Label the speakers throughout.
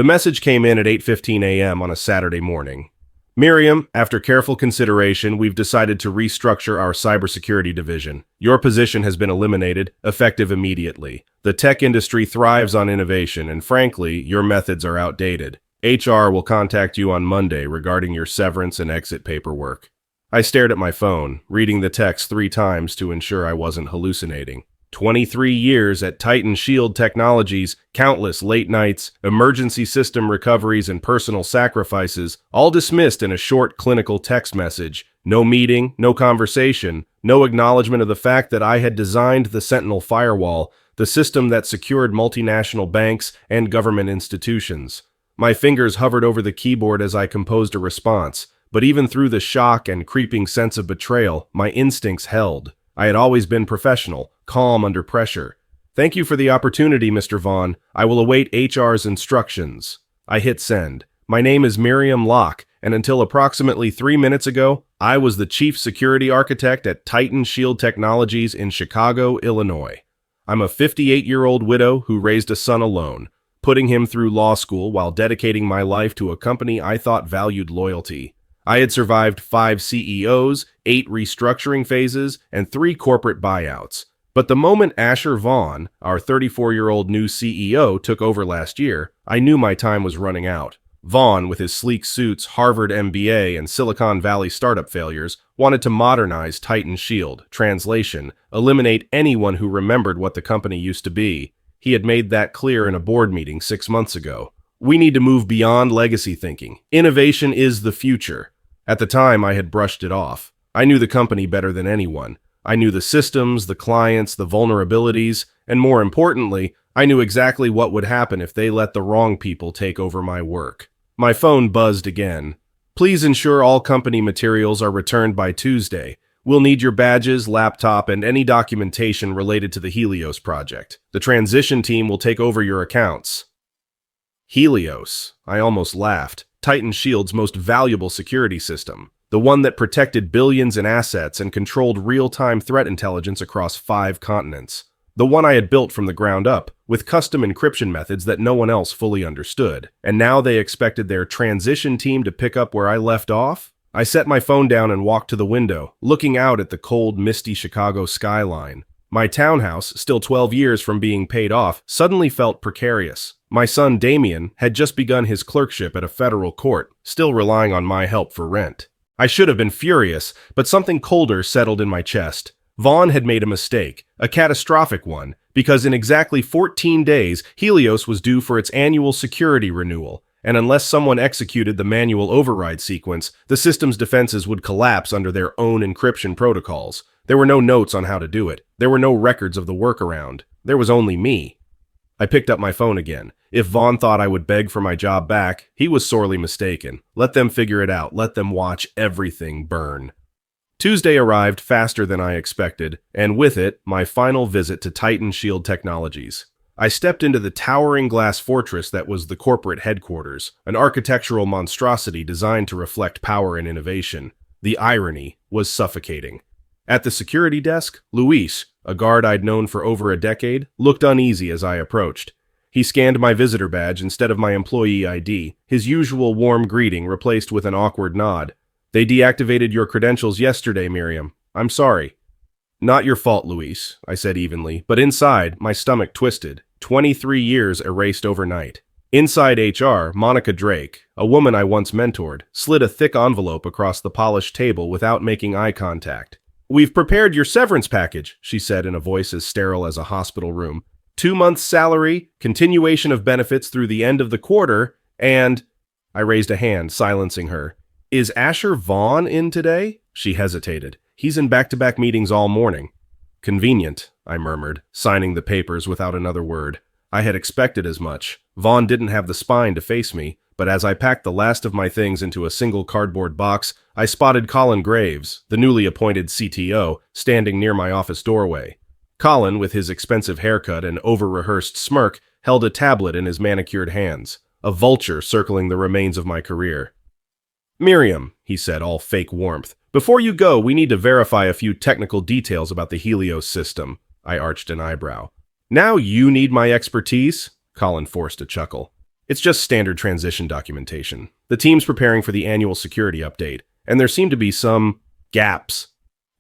Speaker 1: The message came in at 8:15 a.m. on a Saturday morning. Miriam, after careful consideration, we've decided to restructure our cybersecurity division. Your position has been eliminated, effective immediately. The tech industry thrives on innovation, and frankly, your methods are outdated. HR will contact you on Monday regarding your severance and exit paperwork. I stared at my phone, reading the text 3 times to ensure I wasn't hallucinating. 23 years at Titan Shield Technologies, countless late nights, emergency system recoveries, and personal sacrifices, all dismissed in a short clinical text message. No meeting, no conversation, no acknowledgement of the fact that I had designed the Sentinel firewall, the system that secured multinational banks and government institutions. My fingers hovered over the keyboard as I composed a response, but even through the shock and creeping sense of betrayal, my instincts held. I had always been professional, calm under pressure. Thank you for the opportunity, Mr. Vaughn. I will await HR's instructions. I hit send. My name is Miriam Locke, and until approximately 3 minutes ago, I was the chief security architect at Titan Shield Technologies in Chicago, Illinois. I'm a 58-year-old widow who raised a son alone, putting him through law school while dedicating my life to a company I thought valued loyalty. I had survived 5 CEOs, 8 restructuring phases, and 3 corporate buyouts. But the moment Asher Vaughn, our 34-year-old new CEO, took over last year, I knew my time was running out. Vaughn, with his sleek suits, Harvard MBA, and Silicon Valley startup failures, wanted to modernize Titan Shield. Translation: eliminate anyone who remembered what the company used to be. He had made that clear in a board meeting 6 months ago. We need to move beyond legacy thinking. Innovation is the future. At the time, I had brushed it off. I knew the company better than anyone. I knew the systems, the clients, the vulnerabilities, and more importantly, I knew exactly what would happen if they let the wrong people take over my work. My phone buzzed again. Please ensure all company materials are returned by Tuesday. We'll need your badges, laptop, and any documentation related to the Helios project. The transition team will take over your accounts. Helios. I almost laughed. Titan Shield's most valuable security system. The one that protected billions in assets and controlled real-time threat intelligence across 5 continents. The one I had built from the ground up, with custom encryption methods that no one else fully understood. And now they expected their transition team to pick up where I left off? I set my phone down and walked to the window, looking out at the cold, misty Chicago skyline. My townhouse, still 12 years from being paid off, suddenly felt precarious. My son Damien had just begun his clerkship at a federal court, still relying on my help for rent. I should have been furious, but something colder settled in my chest. Vaughn had made a mistake, a catastrophic one, because in exactly 14 days, Helios was due for its annual security renewal, and unless someone executed the manual override sequence, the system's defenses would collapse under their own encryption protocols. There were no notes on how to do it. There were no records of the workaround. There was only me. I picked up my phone again. If Vaughn thought I would beg for my job back, he was sorely mistaken. Let them figure it out. Let them watch everything burn. Tuesday arrived faster than I expected, and with it, my final visit to Titan Shield Technologies. I stepped into the towering glass fortress that was the corporate headquarters, an architectural monstrosity designed to reflect power and innovation. The irony was suffocating. At the security desk, Luis, a guard I'd known for over a decade, looked uneasy as I approached. He scanned my visitor badge instead of my employee ID, his usual warm greeting replaced with an awkward nod. They deactivated your credentials yesterday, Miriam. I'm sorry. Not your fault, Luis, I said evenly, but inside, my stomach twisted. 23 years erased overnight. Inside HR, Monica Drake, a woman I once mentored, slid a thick envelope across the polished table without making eye contact. We've prepared your severance package, she said in a voice as sterile as a hospital room. 2 months' salary, continuation of benefits through the end of the quarter, and... I raised a hand, silencing her. Is Asher Vaughn in today? She hesitated. He's in back-to-back meetings all morning. Convenient, I murmured, signing the papers without another word. I had expected as much. Vaughn didn't have the spine to face me, but as I packed the last of my things into a single cardboard box, I spotted Colin Graves, the newly appointed CTO, standing near my office doorway. Colin, with his expensive haircut and over-rehearsed smirk, held a tablet in his manicured hands, a vulture circling the remains of my career. Miriam, he said, all fake warmth, before you go, we need to verify a few technical details about the Helios system. I arched an eyebrow. Now you need my expertise? Colin forced a chuckle. It's just standard transition documentation. The team's preparing for the annual security update, and there seem to be some gaps.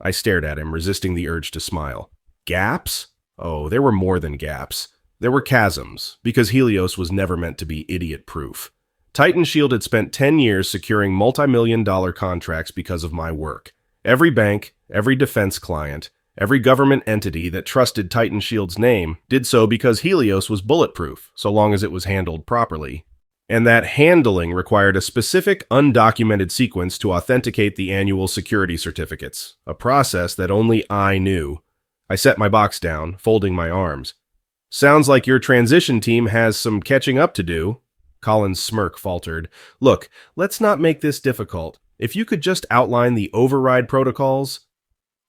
Speaker 1: I stared at him, resisting the urge to smile. Gaps? Oh, there were more than gaps. There were chasms, because Helios was never meant to be idiot-proof. Titan Shield had spent 10 years securing multi-million-dollar contracts because of my work. Every bank, every defense client, every government entity that trusted Titan Shield's name did so because Helios was bulletproof, so long as it was handled properly. And that handling required a specific, undocumented sequence to authenticate the annual security certificates, a process that only I knew. I set my box down, folding my arms. Sounds like your transition team has some catching up to do. Colin's smirk faltered. Look, let's not make this difficult. If you could just outline the override protocols.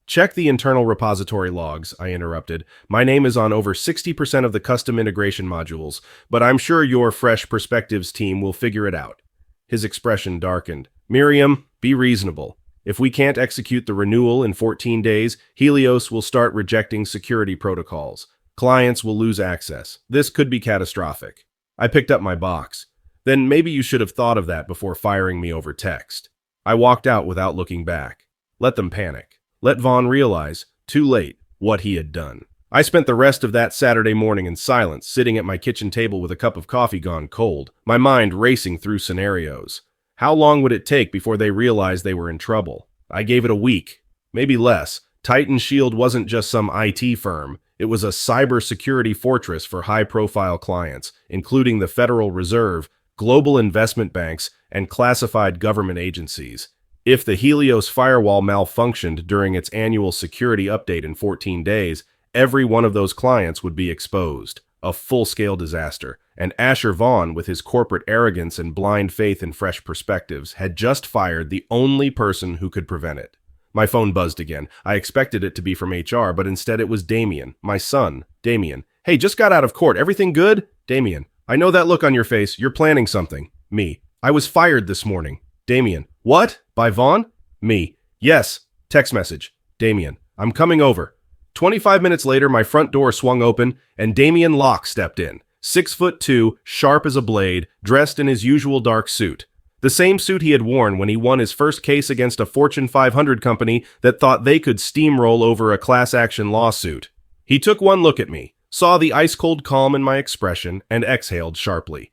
Speaker 1: Check the internal repository logs, I interrupted. My name is on over 60% of the custom integration modules, but I'm sure your Fresh Perspectives team will figure it out. His expression darkened. Miriam, be reasonable. If we can't execute the renewal in 14 days, Helios will start rejecting security protocols. Clients will lose access. This could be catastrophic. I picked up my box. Then maybe you should have thought of that before firing me over text. I walked out without looking back. Let them panic. Let Vaughn realize, too late, what he had done. I spent the rest of that Saturday morning in silence, sitting at my kitchen table with a cup of coffee gone cold, my mind racing through scenarios. How long would it take before they realized they were in trouble? I gave it a week, maybe less. Titan Shield wasn't just some IT firm. It was a cybersecurity fortress for high-profile clients, including the Federal Reserve, global investment banks, and classified government agencies. If the Helios firewall malfunctioned during its annual security update in 14 days, every one of those clients would be exposed. A full-scale disaster. And Asher Vaughn, with his corporate arrogance and blind faith in Fresh Perspectives, had just fired the only person who could prevent it. My phone buzzed again. I expected it to be from HR, but instead it was Damien, my son. Damien. Hey, just got out of court. Everything good? Damien. I know that look on your face. You're planning something. Me. I was fired this morning. Damien. What? By Vaughn? Me. Yes. Text message. Damien. I'm coming over. 25 minutes later, my front door swung open, and Miriam Locke stepped in. 6'2", sharp as a blade, dressed in his usual dark suit. The same suit he had worn when he won his first case against a Fortune 500 company that thought they could steamroll over a class-action lawsuit. He took one look at me, saw the ice-cold calm in my expression, and exhaled sharply.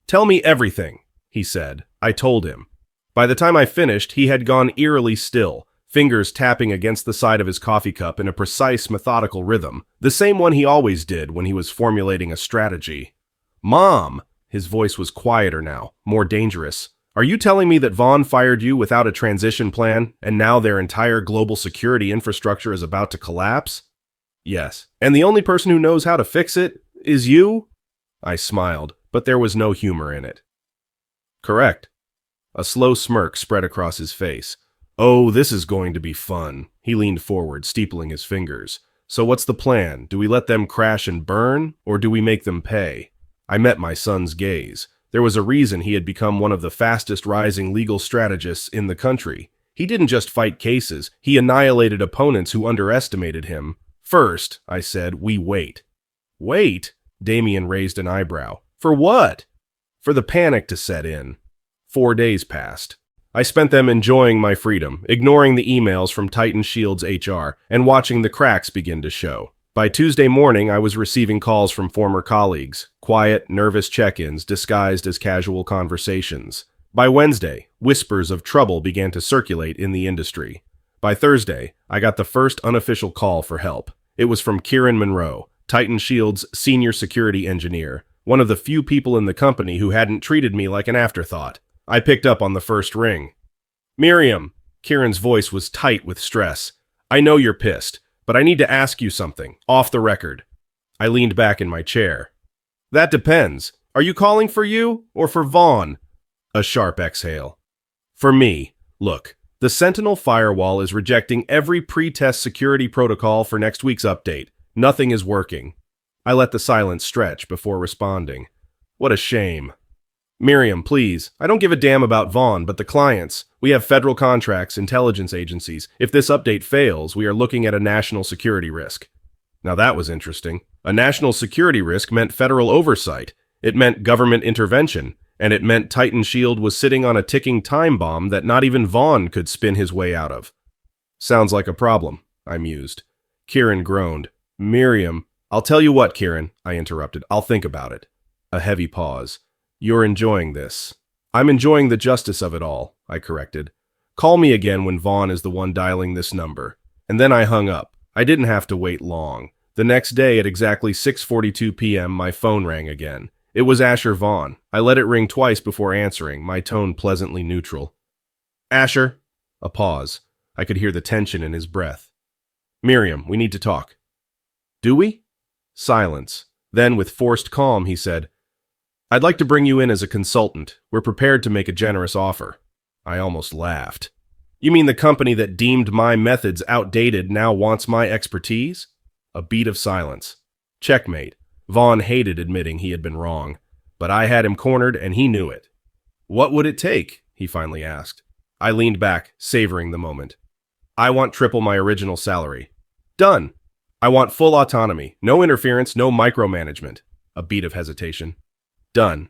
Speaker 1: Tell me everything, he said. I told him. By the time I finished, he had gone eerily still, fingers tapping against the side of his coffee cup in a precise, methodical rhythm, the same one he always did when he was formulating a strategy. Mom! His voice was quieter now, more dangerous. Are you telling me that Vaughn fired you without a transition plan, and now their entire global security infrastructure is about to collapse? Yes. And the only person who knows how to fix it is you? I smiled, but there was no humor in it. Correct. A slow smirk spread across his face. Oh, this is going to be fun. He leaned forward, steepling his fingers. So what's the plan? Do we let them crash and burn, or do we make them pay? I met my son's gaze. There was a reason he had become one of the fastest rising legal strategists in the country. He didn't just fight cases, he annihilated opponents who underestimated him. First, I said, we wait. Wait? Damien raised an eyebrow. For what? For the panic to set in. 4 days passed. I spent them enjoying my freedom, ignoring the emails from Titan Shield's HR, and watching the cracks begin to show. By Tuesday morning, I was receiving calls from former colleagues, quiet, nervous check-ins disguised as casual conversations. By Wednesday, whispers of trouble began to circulate in the industry. By Thursday, I got the first unofficial call for help. It was from Kieran Monroe, Titan Shield's senior security engineer, one of the few people in the company who hadn't treated me like an afterthought. I picked up on the first ring. Miriam, Kieran's voice was tight with stress. I know you're pissed, but I need to ask you something, off the record. I leaned back in my chair. That depends. Are you calling for you or for Vaughn? A sharp exhale. For me. Look, the Sentinel firewall is rejecting every pre-test security protocol for next week's update. Nothing is working. I let the silence stretch before responding. What a shame. Miriam, please. I don't give a damn about Vaughn, but the clients. We have federal contracts, intelligence agencies. If this update fails, we are looking at a national security risk. Now that was interesting. A national security risk meant federal oversight. It meant government intervention, and it meant Titan Shield was sitting on a ticking time bomb that not even Vaughn could spin his way out of. Sounds like a problem, I mused. Kieran groaned. Miriam, I'll tell you what, Kieran, I interrupted. I'll think about it. A heavy pause. You're enjoying this. I'm enjoying the justice of it all, I corrected. Call me again when Vaughn is the one dialing this number. And then I hung up. I didn't have to wait long. The next day at exactly 6:42 p.m., my phone rang again. It was Asher Vaughn. I let it ring twice before answering, my tone pleasantly neutral. Asher? A pause. I could hear the tension in his breath. Miriam, we need to talk. Do we? Silence. Then, with forced calm, he said, I'd like to bring you in as a consultant. We're prepared to make a generous offer. I almost laughed. You mean the company that deemed my methods outdated now wants my expertise? A beat of silence. Checkmate. Vaughn hated admitting he had been wrong, but I had him cornered and he knew it. What would it take? He finally asked. I leaned back, savoring the moment. I want triple my original salary. Done. I want full autonomy, no interference, no micromanagement. A beat of hesitation. Done.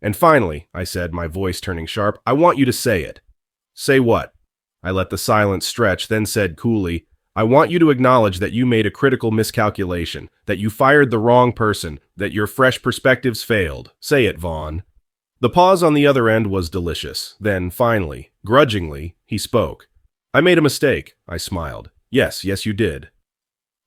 Speaker 1: And finally, I said, my voice turning sharp, I want you to say it. Say what? I let the silence stretch, then said coolly, I want you to acknowledge that you made a critical miscalculation, that you fired the wrong person, that your fresh perspectives failed. Say it, Vaughn. The pause on the other end was delicious. Then, finally, grudgingly, he spoke. I made a mistake, I smiled. Yes, you did.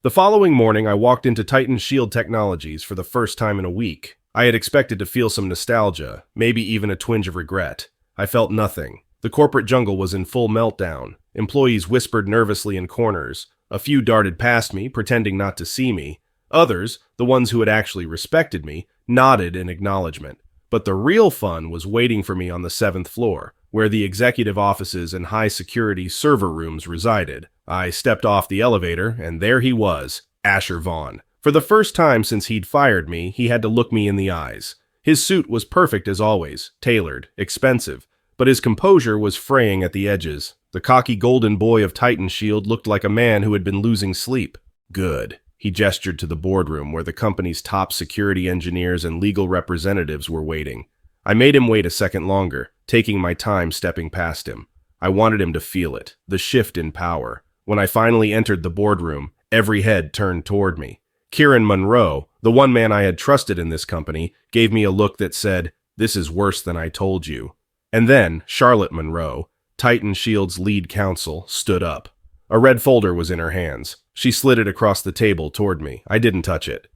Speaker 1: The following morning, I walked into Titan Shield Technologies for the first time in a week. I had expected to feel some nostalgia, maybe even a twinge of regret. I felt nothing. The corporate jungle was in full meltdown. Employees whispered nervously in corners. A few darted past me, pretending not to see me. Others, the ones who had actually respected me, nodded in acknowledgement. But the real fun was waiting for me on the 7th floor, where the executive offices and high-security server rooms resided. I stepped off the elevator, and there he was, Asher Vaughn. For the first time since he'd fired me, he had to look me in the eyes. His suit was perfect as always, tailored, expensive, but his composure was fraying at the edges. The cocky golden boy of Titan Shield looked like a man who had been losing sleep. Good. He gestured to the boardroom where the company's top security engineers and legal representatives were waiting. I made him wait a second longer, taking my time stepping past him. I wanted him to feel it, the shift in power. When I finally entered the boardroom, every head turned toward me. Kieran Monroe, the one man I had trusted in this company, gave me a look that said, "This is worse than I told you." And then Charlotte Monroe, Titan Shield's lead counsel, stood up. A red folder was in her hands. She slid it across the table toward me. I didn't touch it.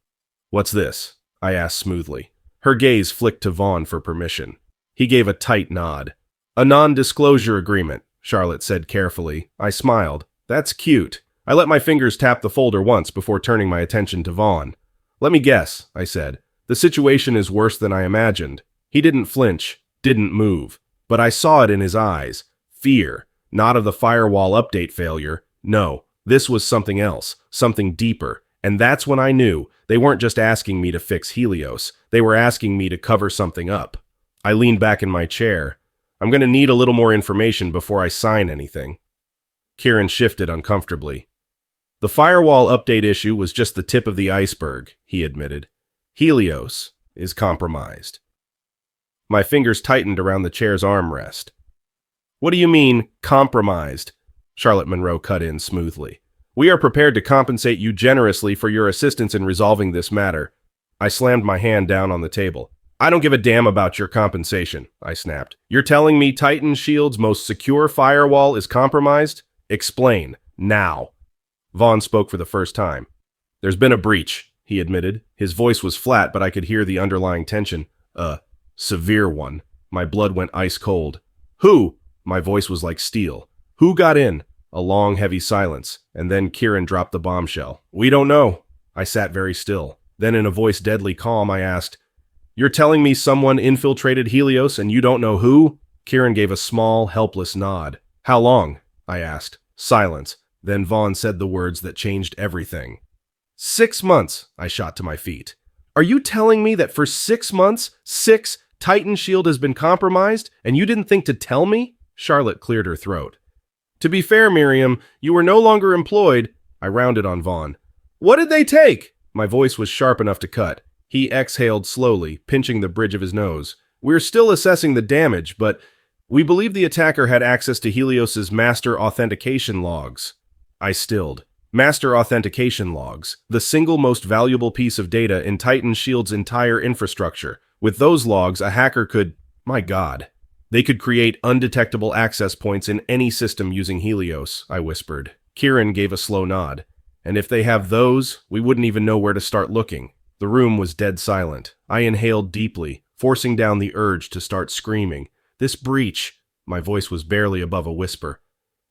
Speaker 1: "What's this?" I asked smoothly. Her gaze flicked to Vaughn for permission. He gave a tight nod. "A non-disclosure agreement," Charlotte said carefully. I smiled. "That's cute." I let my fingers tap the folder once before turning my attention to Vaughn. "Let me guess," I said. "The situation is worse than I imagined." He didn't flinch, didn't move, but I saw it in his eyes. Fear, not of the firewall update failure. No, this was something else, something deeper. And that's when I knew they weren't just asking me to fix Helios. They were asking me to cover something up. I leaned back in my chair. "I'm going to need a little more information before I sign anything." Kieran shifted uncomfortably. "The firewall update issue was just the tip of the iceberg," he admitted. "Helios is compromised." My fingers tightened around the chair's armrest. "What do you mean, compromised?" Charlotte Monroe cut in smoothly. "We are prepared to compensate you generously for your assistance in resolving this matter." I slammed my hand down on the table. "I don't give a damn about your compensation," I snapped. "You're telling me Titan Shield's most secure firewall is compromised? Explain, now." Vaughn spoke for the first time. "There's been a breach," he admitted. His voice was flat, but I could hear the underlying tension. "A severe one." My blood went ice cold. "Who?" My voice was like steel. "Who got in?" A long, heavy silence, and then Kieran dropped the bombshell. "We don't know." I sat very still. Then in a voice deadly calm, I asked, "You're telling me someone infiltrated Helios and you don't know who?" Kieran gave a small, helpless nod. "How long?" I asked. Silence. Then Vaughn said the words that changed everything. 6 months, I shot to my feet. "Are you telling me that for 6 months, Titan Shield has been compromised, and you didn't think to tell me?" Charlotte cleared her throat. "To be fair, Miriam, you were no longer employed." I rounded on Vaughn. "What did they take?" My voice was sharp enough to cut. He exhaled slowly, pinching the bridge of his nose. We're still assessing the damage, but we believe the attacker had access to Helios's master authentication logs. I stilled. Master authentication logs, the single most valuable piece of data in Titan Shield's entire infrastructure. With those logs, a hacker could... My God. They could create undetectable access points in any system using Helios, I whispered. Kieran gave a slow nod. And if they have those, we wouldn't even know where to start looking. The room was dead silent. I inhaled deeply, forcing down the urge to start screaming. This breach... My voice was barely above a whisper.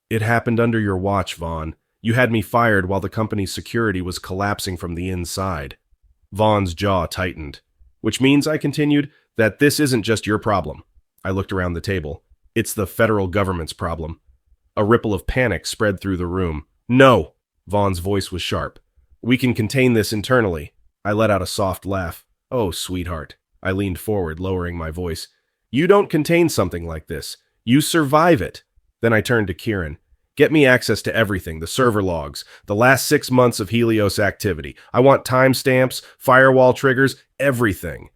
Speaker 1: It happened under your watch, Vaughn. You had me fired while the company's security was collapsing from the inside. Vaughn's jaw tightened. Which means, I continued, that this isn't just your problem. I looked around the table. It's the federal government's problem. A ripple of panic spread through the room. No! Vaughn's voice was sharp. We can contain this internally. I let out a soft laugh. Oh, sweetheart. I leaned forward, lowering my voice. You don't contain something like this. You survive it. Then I turned to Kieran. Get me access to everything, the server logs, the last 6 months of Helios activity. I want timestamps, firewall triggers, everything.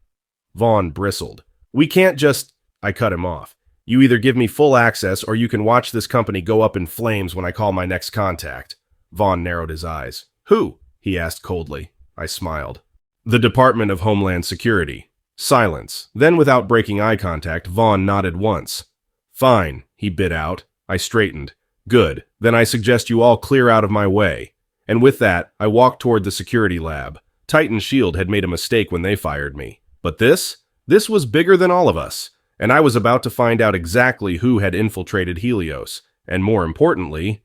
Speaker 1: Vaughn bristled. We can't just... I cut him off. You either give me full access or you can watch this company go up in flames when I call my next contact. Vaughn narrowed his eyes. Who? He asked coldly. I smiled. The Department of Homeland Security. Silence. Then without breaking eye contact, Vaughn nodded once. Fine, he bit out. I straightened. Good. Then I suggest you all clear out of my way. And with that, I walked toward the security lab. Titan Shield had made a mistake when they fired me. But this was bigger than all of us. And I was about to find out exactly who had infiltrated Helios. And more importantly,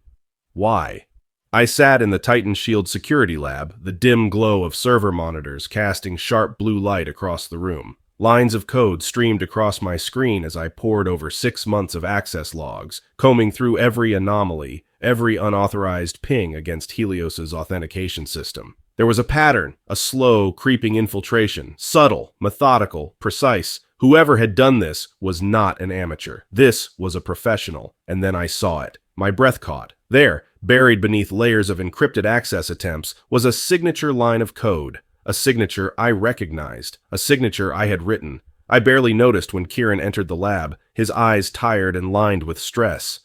Speaker 1: why. I sat in the Titan Shield security lab, the dim glow of server monitors casting sharp blue light across the room. Lines of code streamed across my screen as I pored over 6 months of access logs, combing through every anomaly, every unauthorized ping against Helios's authentication system. There was a pattern, a slow, creeping infiltration, subtle, methodical, precise. Whoever had done this was not an amateur. This was a professional, and then I saw it. My breath caught. There, buried beneath layers of encrypted access attempts, was a signature line of code. A signature I recognized, a signature I had written. I barely noticed when Kieran entered the lab, his eyes tired and lined with stress.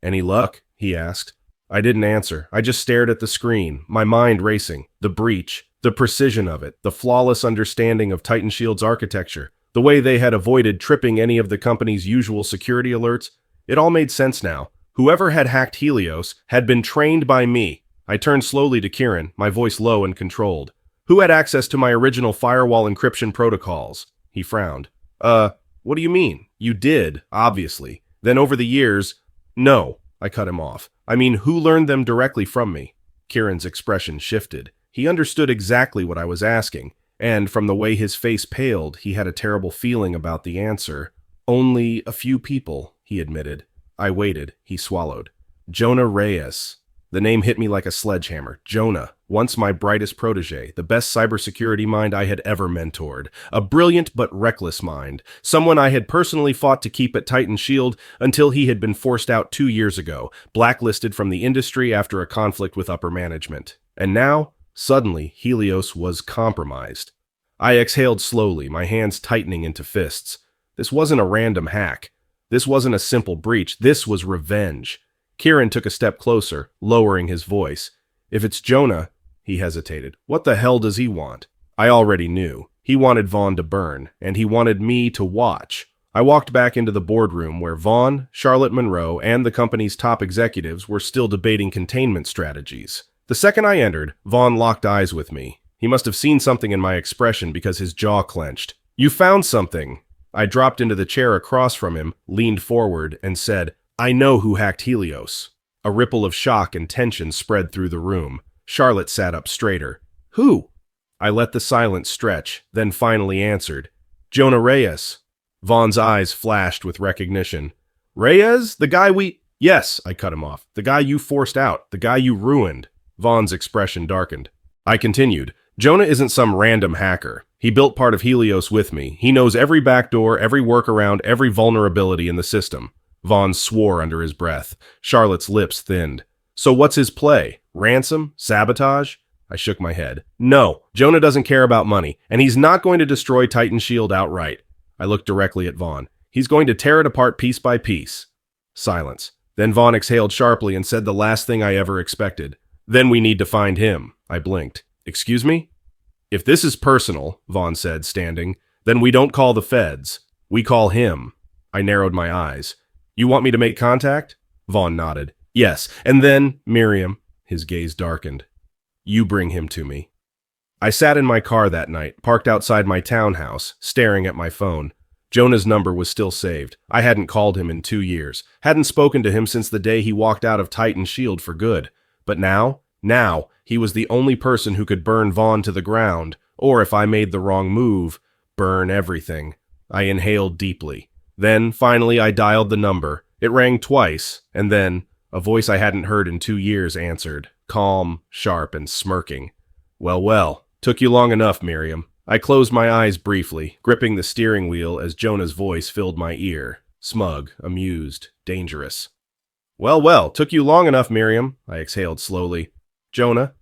Speaker 1: Any luck? He asked. I didn't answer. I just stared at the screen, my mind racing. The breach, the precision of it, the flawless understanding of Titan Shield's architecture, the way they had avoided tripping any of the company's usual security alerts. It all made sense now. Whoever had hacked Helios had been trained by me. I turned slowly to Kieran, my voice low and controlled. Who had access to my original firewall encryption protocols? He frowned. What do you mean? You did, obviously. Then over the years... No, I cut him off. I mean, who learned them directly from me? Kieran's expression shifted. He understood exactly what I was asking, and from the way his face paled, he had a terrible feeling about the answer. Only a few people, he admitted. I waited. He swallowed. Jonah Reyes. The name hit me like a sledgehammer. Jonah, once my brightest protege, the best cybersecurity mind I had ever mentored. A brilliant but reckless mind. Someone I had personally fought to keep at Titan Shield until he had been forced out 2 years ago, blacklisted from the industry after a conflict with upper management. And now, suddenly, Helios was compromised. I exhaled slowly, my hands tightening into fists. This wasn't a random hack. This wasn't a simple breach. This was revenge. Kieran took a step closer, lowering his voice. If it's Jonah, he hesitated. What the hell does he want? I already knew. He wanted Vaughn to burn, and he wanted me to watch. I walked back into the boardroom where Vaughn, Charlotte Monroe, and the company's top executives were still debating containment strategies. The second I entered, Vaughn locked eyes with me. He must have seen something in my expression because his jaw clenched. You found something. I dropped into the chair across from him, leaned forward, and said, I know who hacked Helios. A ripple of shock and tension spread through the room. Charlotte sat up straighter. Who? I let the silence stretch, then finally answered. Jonah Reyes. Vaughn's eyes flashed with recognition. Reyes? The guy we... Yes, I cut him off. The guy you forced out. The guy you ruined. Vaughn's expression darkened. I continued. Jonah isn't some random hacker. He built part of Helios with me. He knows every backdoor, every workaround, every vulnerability in the system. Vaughn swore under his breath. Charlotte's lips thinned. So what's his play? Ransom? Sabotage? I shook my head. No, Jonah doesn't care about money, and he's not going to destroy Titan Shield outright. I looked directly at Vaughn. He's going to tear it apart piece by piece. Silence. Then Vaughn exhaled sharply and said the last thing I ever expected. Then we need to find him. I blinked. Excuse me? If this is personal, Vaughn said, standing, then we don't call the feds. We call him. I narrowed my eyes. You want me to make contact? Vaughn nodded. Yes, and then, Miriam, his gaze darkened. You bring him to me. I sat in my car that night, parked outside my townhouse, staring at my phone. Jonah's number was still saved. I hadn't called him in 2 years, hadn't spoken to him since the day he walked out of Titan Shield for good. But now, he was the only person who could burn Vaughn to the ground, or if I made the wrong move, burn everything. I inhaled deeply. Then, finally, I dialed the number. It rang twice, and then a voice I hadn't heard in 2 years answered, calm, sharp, and smirking. Well, took you long enough, Miriam. I closed my eyes briefly, gripping the steering wheel as Jonah's voice filled my ear. Smug, amused, dangerous. Well, took you long enough, Miriam, I exhaled slowly. Jonah?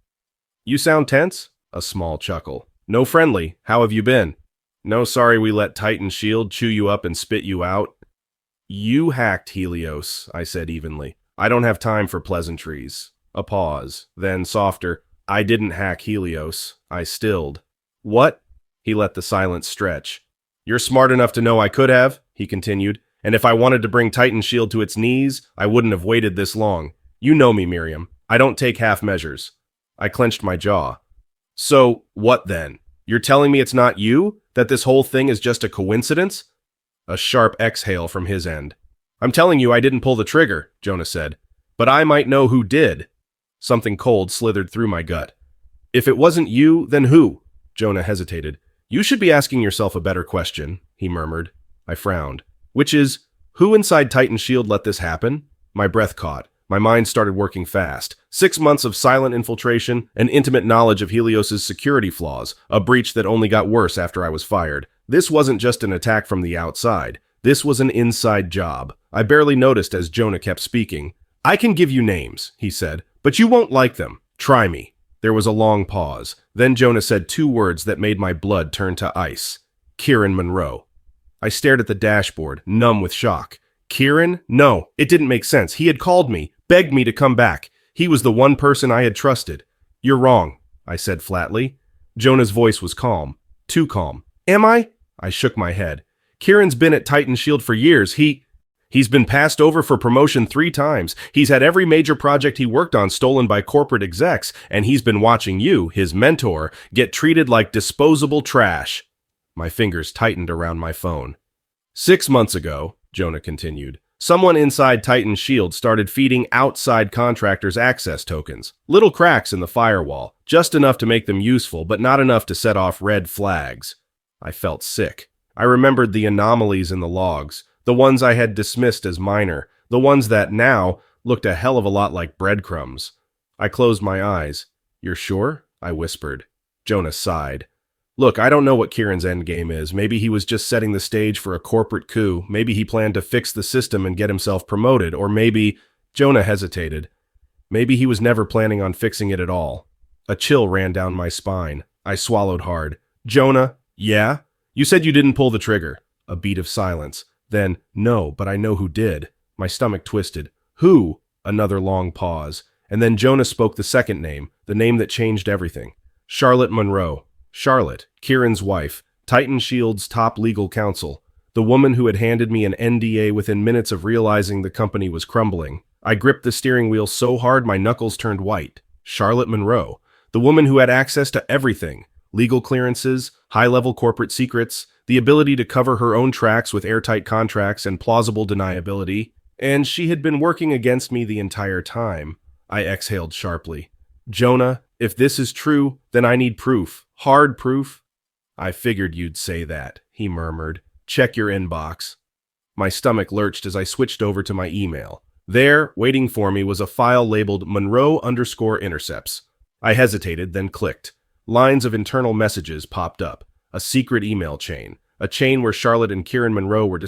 Speaker 1: You sound tense? A small chuckle. No friendly. How have you been? No, sorry we let Titan Shield chew you up and spit you out. You hacked Helios, I said evenly. I don't have time for pleasantries. A pause. Then, softer. I didn't hack Helios. I stilled. What? He let the silence stretch. You're smart enough to know I could have, he continued, and if I wanted to bring Titan Shield to its knees, I wouldn't have waited this long. You know me, Miriam. I don't take half measures. I clenched my jaw. So, what then? You're telling me it's not you? That this whole thing is just a coincidence? A sharp exhale from his end. I'm telling you I didn't pull the trigger, Jonah said. But I might know who did. Something cold slithered through my gut. If it wasn't you, then who? Jonah hesitated. You should be asking yourself a better question, he murmured. I frowned. Which is, who inside Titan Shield let this happen? My breath caught. My mind started working fast. 6 months of silent infiltration, an intimate knowledge of Helios's security flaws, a breach that only got worse after I was fired. This wasn't just an attack from the outside. This was an inside job. I barely noticed as Jonah kept speaking. I can give you names, he said, but you won't like them. Try me. There was a long pause. Then Jonah said 2 words that made my blood turn to ice. Kieran Monroe. I stared at the dashboard, numb with shock. Kieran? No, it didn't make sense. He had called me, begged me to come back. He was the one person I had trusted. You're wrong, I said flatly. Jonah's voice was calm. Too calm. Am I? I shook my head. Kieran's been at Titan Shield for years. He's been passed over for promotion 3 times. He's had every major project he worked on stolen by corporate execs, and he's been watching you, his mentor, get treated like disposable trash. My fingers tightened around my phone. 6 months ago, Jonah continued, someone inside Titan Shield started feeding outside contractors access tokens. Little cracks in the firewall, just enough to make them useful, but not enough to set off red flags. I felt sick. I remembered the anomalies in the logs, the ones I had dismissed as minor, the ones that now looked a hell of a lot like breadcrumbs. I closed my eyes. You're sure? I whispered. Jonah sighed. Look, I don't know what Kieran's endgame is. Maybe he was just setting the stage for a corporate coup. Maybe he planned to fix the system and get himself promoted. Or maybe... Jonah hesitated. Maybe he was never planning on fixing it at all. A chill ran down my spine. I swallowed hard. Jonah? Yeah? You said you didn't pull the trigger. A beat of silence. Then, no, but I know who did. My stomach twisted. Who? Another long pause. And then Jonah spoke the second name, the name that changed everything. Charlotte Monroe. Charlotte, Kieran's wife, Titan Shield's top legal counsel, the woman who had handed me an NDA within minutes of realizing the company was crumbling. I gripped the steering wheel so hard my knuckles turned white. Charlotte Monroe, the woman who had access to everything, legal clearances, high-level corporate secrets, the ability to cover her own tracks with airtight contracts and plausible deniability, and she had been working against me the entire time. I exhaled sharply. Jonah, if this is true, then I need proof. Hard proof? I figured you'd say that, he murmured. Check your inbox. My stomach lurched as I switched over to my email. There, waiting for me, was a file labeled Monroe_intercepts. I hesitated, then clicked. Lines of internal messages popped up. A secret email chain. A chain where Charlotte and Kieran Monroe were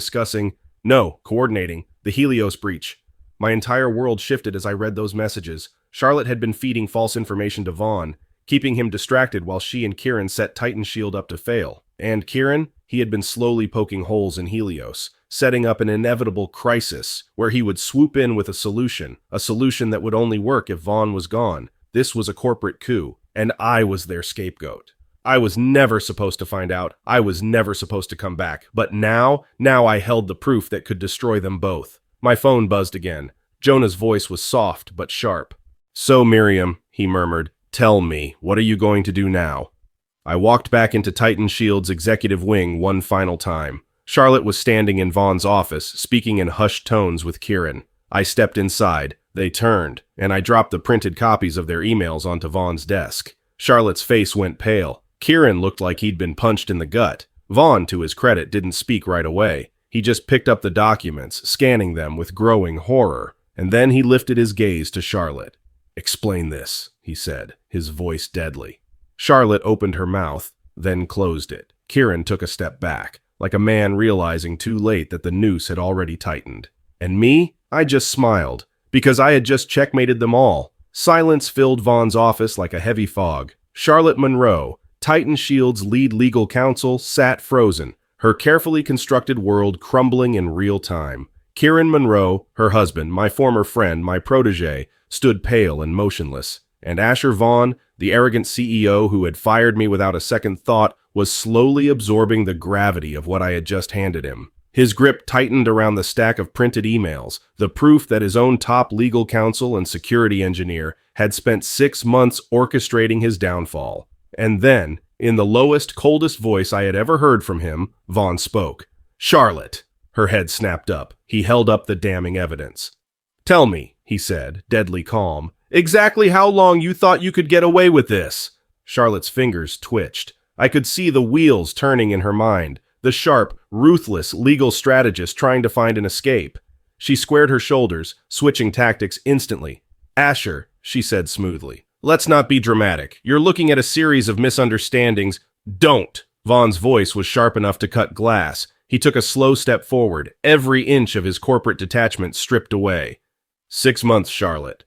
Speaker 1: coordinating, the Helios breach. My entire world shifted as I read those messages. Charlotte had been feeding false information to Vaughn. keeping him distracted while she and Kieran set Titan Shield up to fail. And Kieran? He had been slowly poking holes in Helios, setting up an inevitable crisis where he would swoop in with a solution that would only work if Vaughn was gone. This was a corporate coup, and I was their scapegoat. I was never supposed to find out. I was never supposed to come back. But now I held the proof that could destroy them both. My phone buzzed again. Jonah's voice was soft but sharp. "So, Miriam," he murmured, "tell me, what are you going to do now?" I walked back into Titan Shield's executive wing one final time. Charlotte was standing in Vaughn's office, speaking in hushed tones with Kieran. I stepped inside. They turned, and I dropped the printed copies of their emails onto Vaughn's desk. Charlotte's face went pale. Kieran looked like he'd been punched in the gut. Vaughn, to his credit, didn't speak right away. He just picked up the documents, scanning them with growing horror, and then he lifted his gaze to Charlotte. "Explain this," he said, his voice deadly. Charlotte opened her mouth, then closed it. Kieran took a step back, like a man realizing too late that the noose had already tightened. And me? I just smiled, because I had just checkmated them all. Silence filled Vaughn's office like a heavy fog. Charlotte Monroe, Titan Shield's lead legal counsel, sat frozen, her carefully constructed world crumbling in real time. Kieran Monroe, her husband, my former friend, my protege, stood pale and motionless. And Asher Vaughn, the arrogant CEO who had fired me without a second thought, was slowly absorbing the gravity of what I had just handed him. His grip tightened around the stack of printed emails, the proof that his own top legal counsel and security engineer had spent 6 months orchestrating his downfall. And then, in the lowest, coldest voice I had ever heard from him, Vaughn spoke. "Charlotte." Her head snapped up. He held up the damning evidence. "Tell me," he said, deadly calm, "exactly how long you thought you could get away with this?" Charlotte's fingers twitched. I could see the wheels turning in her mind, the sharp, ruthless legal strategist trying to find an escape. She squared her shoulders, switching tactics instantly. "Asher," she said smoothly, "let's not be dramatic. You're looking at a series of misunderstandings." "Don't!" Vaughn's voice was sharp enough to cut glass. He took a slow step forward, every inch of his corporate detachment stripped away. 6 months, Charlotte.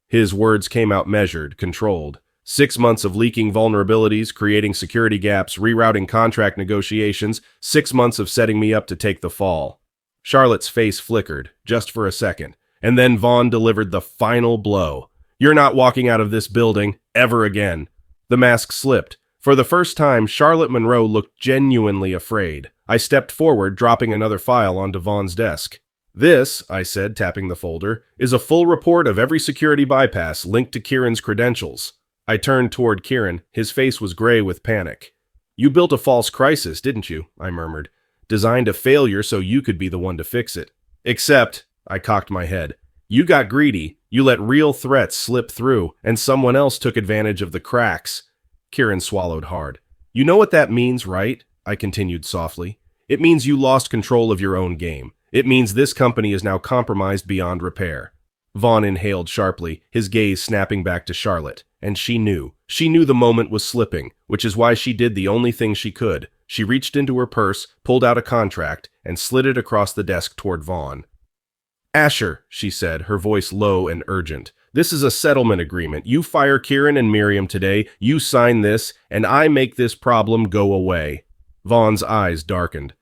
Speaker 1: His words came out measured, controlled. 6 months of leaking vulnerabilities, creating security gaps, rerouting contract negotiations, 6 months of setting me up to take the fall. Charlotte's face flickered, just for a second, and then Vaughn delivered the final blow. "You're not walking out of this building, ever again." The mask slipped. For the first time, Charlotte Monroe looked genuinely afraid. I stepped forward, dropping another file onto Vaughn's desk. "This," I said, tapping the folder, "is a full report of every security bypass linked to Kieran's credentials." I turned toward Kieran. His face was gray with panic. "You built a false crisis, didn't you?" I murmured. "Designed a failure so you could be the one to fix it. Except," I cocked my head, "you got greedy. You let real threats slip through, and someone else took advantage of the cracks." Kieran swallowed hard. "You know what that means, right?" I continued softly. "It means you lost control of your own game. It means this company is now compromised beyond repair." Vaughn inhaled sharply, his gaze snapping back to Charlotte. And she knew. She knew the moment was slipping, which is why she did the only thing she could. She reached into her purse, pulled out a contract, and slid it across the desk toward Vaughn. "Asher," she said, her voice low and urgent, "this is a settlement agreement. You fire Kieran and Miriam today, you sign this, and I make this problem go away." Vaughn's eyes darkened.